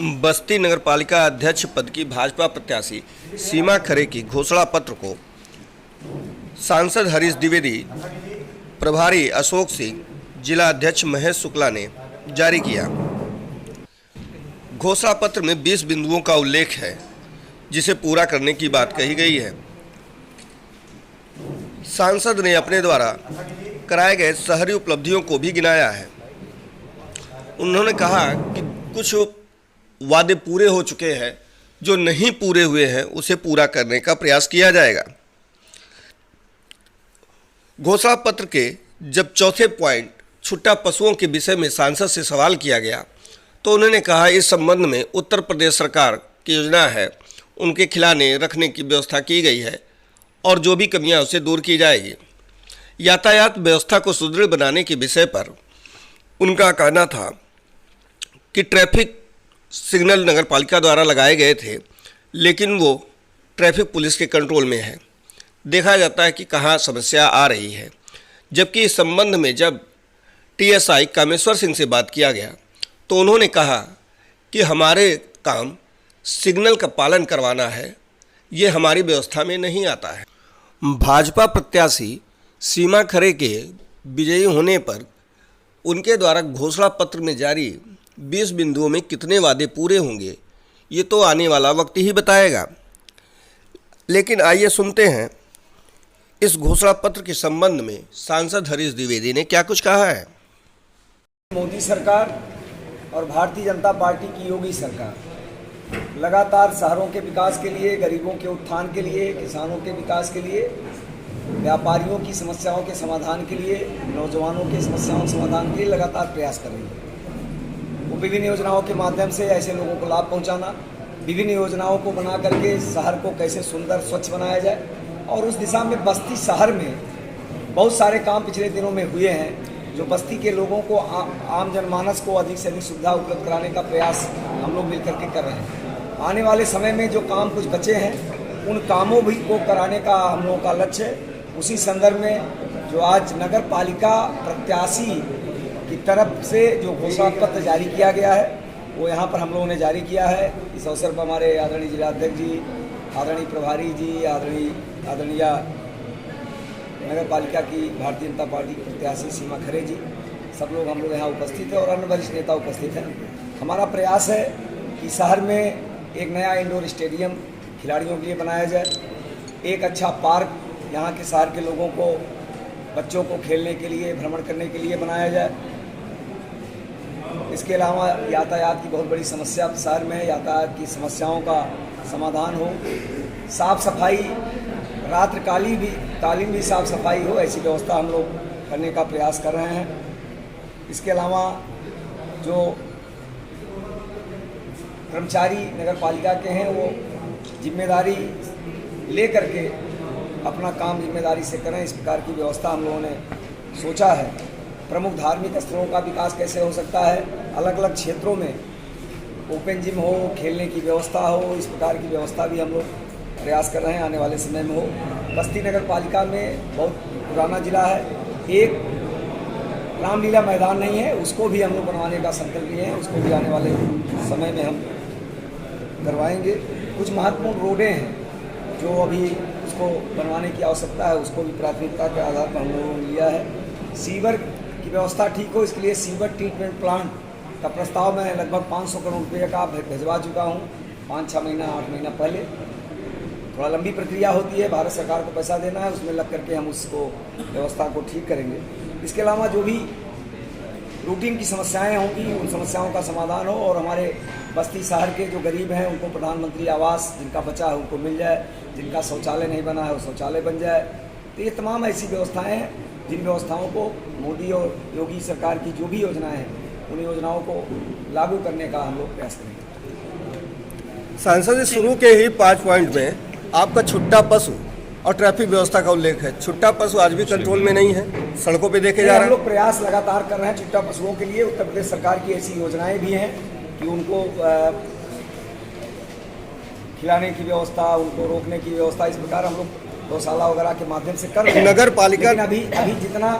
बस्ती नगरपालिका अध्यक्ष पद की भाजपा प्रत्याशी सीमा खरे की घोषणा पत्र को सांसद हरीश द्विवेदी, प्रभारी अशोक सिंह, जिला अध्यक्ष महेश शुक्ला ने जारी किया। घोषणा पत्र में 20 बिंदुओं का उल्लेख है जिसे पूरा करने की बात कही गई है। सांसद ने अपने द्वारा कराए गए शहरी उपलब्धियों को भी गिनाया है। उन्होंने कहा कि कुछ वादे पूरे हो चुके हैं, जो नहीं पूरे हुए हैं उसे पूरा करने का प्रयास किया जाएगा। घोषणा पत्र के जब चौथे पॉइंट छुट्टा पशुओं के विषय में सांसद से सवाल किया गया तो उन्होंने कहा इस संबंध में उत्तर प्रदेश सरकार की योजना है, उनके खिलाने रखने की व्यवस्था की गई है और जो भी कमियां उसे दूर की जाएगी। यातायात व्यवस्था को सुदृढ़ बनाने के विषय पर उनका कहना था कि ट्रैफिक सिग्नल नगरपालिका द्वारा लगाए गए थे, लेकिन वो ट्रैफिक पुलिस के कंट्रोल में है। देखा जाता है कि कहाँ समस्या आ रही है। जबकि इस संबंध में जब टीएसआई कामेश्वर सिंह से बात किया गया तो उन्होंने कहा कि हमारे काम सिग्नल का पालन करवाना है, ये हमारी व्यवस्था में नहीं आता है। भाजपा प्रत्याशी सीमा खरे के विजयी होने पर उनके द्वारा घोषणा पत्र में जारी 20 बिंदुओं में कितने वादे पूरे होंगे ये तो आने वाला वक्त ही बताएगा। लेकिन आइए सुनते हैं इस घोषणा पत्र के संबंध में सांसद हरीश द्विवेदी ने क्या कुछ कहा है। मोदी सरकार और भारतीय जनता पार्टी की योगी सरकार लगातार शहरों के विकास के लिए, गरीबों के उत्थान के लिए, किसानों के विकास के लिए, व्यापारियों की समस्याओं के समाधान के लिए, नौजवानों की समस्याओं के समाधान के लिए लगातार प्रयास कर रही है। वो विभिन्न योजनाओं के माध्यम से ऐसे लोगों को लाभ पहुंचाना, विभिन्न योजनाओं को बना करके शहर को कैसे सुंदर स्वच्छ बनाया जाए, और उस दिशा में बस्ती शहर में बहुत सारे काम पिछले दिनों में हुए हैं जो बस्ती के लोगों को, आम जनमानस को अधिक से अधिक सुविधा उपलब्ध कराने का प्रयास हम लोग मिलकर के कर रहे हैं। आने वाले समय में जो काम कुछ बचे हैं उन कामों भी को कराने का हम लोगों का लक्ष्य है। उसी संदर्भ में जो आज नगर पालिका प्रत्याशी की तरफ से जो घोषणा पत्र जारी किया गया है वो यहाँ पर हम लोगों ने जारी किया है। इस अवसर पर हमारे आदरणीय जिलाध्यक्ष जी, आदरणीय प्रभारी जी, आदरणीय नगर पालिका की भारतीय जनता पार्टी की प्रत्याशी सीमा खरे जी, सब लोग हम लोग यहाँ उपस्थित हैं और अन्य वरिष्ठ नेता उपस्थित हैं। हमारा प्रयास है कि शहर में एक नया इंडोर स्टेडियम खिलाड़ियों के लिए बनाया जाए, एक अच्छा पार्क यहाँ के शहर के लोगों को, बच्चों को खेलने के लिए, भ्रमण करने के लिए बनाया जाए। इसके अलावा यातायात की बहुत बड़ी समस्या शहर में है, यातायात की समस्याओं का समाधान हो, साफ सफाई, रात्रिकालीन भी साफ सफाई हो, ऐसी व्यवस्था हम लोग करने का प्रयास कर रहे हैं। इसके अलावा जो कर्मचारी नगर पालिका के हैं वो जिम्मेदारी ले करके अपना काम जिम्मेदारी से करें, इस प्रकार की व्यवस्था हम लोगों ने सोचा है। प्रमुख धार्मिक स्थलों का विकास कैसे हो सकता है, अलग अलग क्षेत्रों में ओपन जिम हो, खेलने की व्यवस्था हो, इस प्रकार की व्यवस्था भी हम लोग प्रयास कर रहे हैं आने वाले समय में हो। बस्ती नगर पालिका में बहुत पुराना जिला है, एक रामलीला मैदान नहीं है, उसको भी हम लोग बनवाने का संकल्प लिए हैं, उसको भी आने वाले समय में हम करवाएंगे। कुछ महत्वपूर्ण रोडें हैं जो अभी उसको बनवाने की आवश्यकता है, उसको भी प्राथमिकता के आधार पर हम लोगों ने लिया है। सीवर की व्यवस्था ठीक हो, इसके लिए सीवर ट्रीटमेंट प्लांट का प्रस्ताव मैं लगभग 500 करोड़ रुपये का भिजवा चुका हूँ 5-6 महीना 8 महीना पहले। थोड़ा लंबी प्रक्रिया होती है, भारत सरकार को पैसा देना है, उसमें लग करके हम उसको व्यवस्था को ठीक करेंगे। इसके अलावा जो भी रूटीन की समस्याएं होंगी उन समस्याओं का समाधान हो और हमारे बस्ती शहर के जो गरीब हैं उनको प्रधानमंत्री आवास जिनका बचा है उनको मिल जाए, जिनका शौचालय नहीं बना है वो शौचालय बन जाए। तो ये तमाम ऐसी व्यवस्थाएं हैं जिन व्यवस्थाओं को मोदी और योगी सरकार की जो भी योजनाएं हैं उन योजनाओं को लागू करने का हम लोग प्रयास करेंगे। सांसद शुरू के ही 5 पॉइंट में आपका छुट्टा पशु और ट्रैफिक व्यवस्था का उल्लेख है। छुट्टा पशु आज भी कंट्रोल में नहीं है, सड़कों पे देखे जा रहे हैं। हम लोग प्रयास लगातार कर रहे हैं छुट्टा पशुओं के लिए। उत्तर प्रदेश सरकार की ऐसी योजनाएं भी हैं कि उनको खिलाने की व्यवस्था, उनको रोकने की व्यवस्था, इस प्रकार हम लोग गौशाला वगैरह के माध्यम से कर रहे हैं। नगर पालिका अभी जितना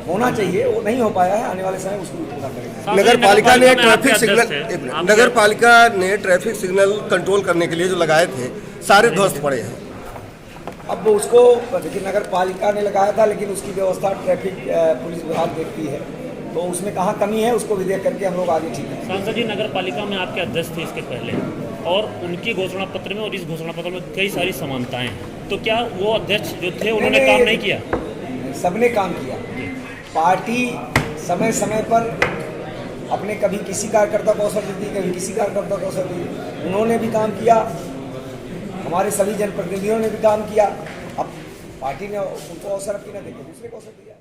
होना चाहिए, वो नहीं हो पाया है। आने वाले समय उसको भी पूरा करेंगे। नगर पालिका ने में ट्रैफिक आपके सिग्नल अध्यक्ष थे। नगर पालिका ने ट्रैफिक सिग्नल कंट्रोल करने के लिए जो लगाए थे सारे ध्वस्त पड़े हैं। अब उसको देखिए, नगर पालिका ने लगाया था, लेकिन उसकी व्यवस्था ट्रैफिक पुलिस विभाग देखती है, तो उसमें कहाँ कमी है उसको भी देख करके हम लोग आगे ठीक है। सांसद जी, नगर पालिका में आपके अध्यक्ष थे इसके पहले, और उनकी घोषणा पत्र में और इस घोषणा पत्र में कई सारी समानताएं हैं, तो क्या वो अध्यक्ष जो थे उन्होंने काम नहीं किया? सबने काम किया। पार्टी समय समय पर अपने कभी किसी कार्यकर्ता को अवसर देती, कभी किसी कार्यकर्ता को अवसर देती। उन्होंने भी काम किया, हमारे सभी जनप्रतिनिधियों ने भी काम किया। अब पार्टी ने उनको अवसर अपनी न देके दूसरे को अवसर दिया।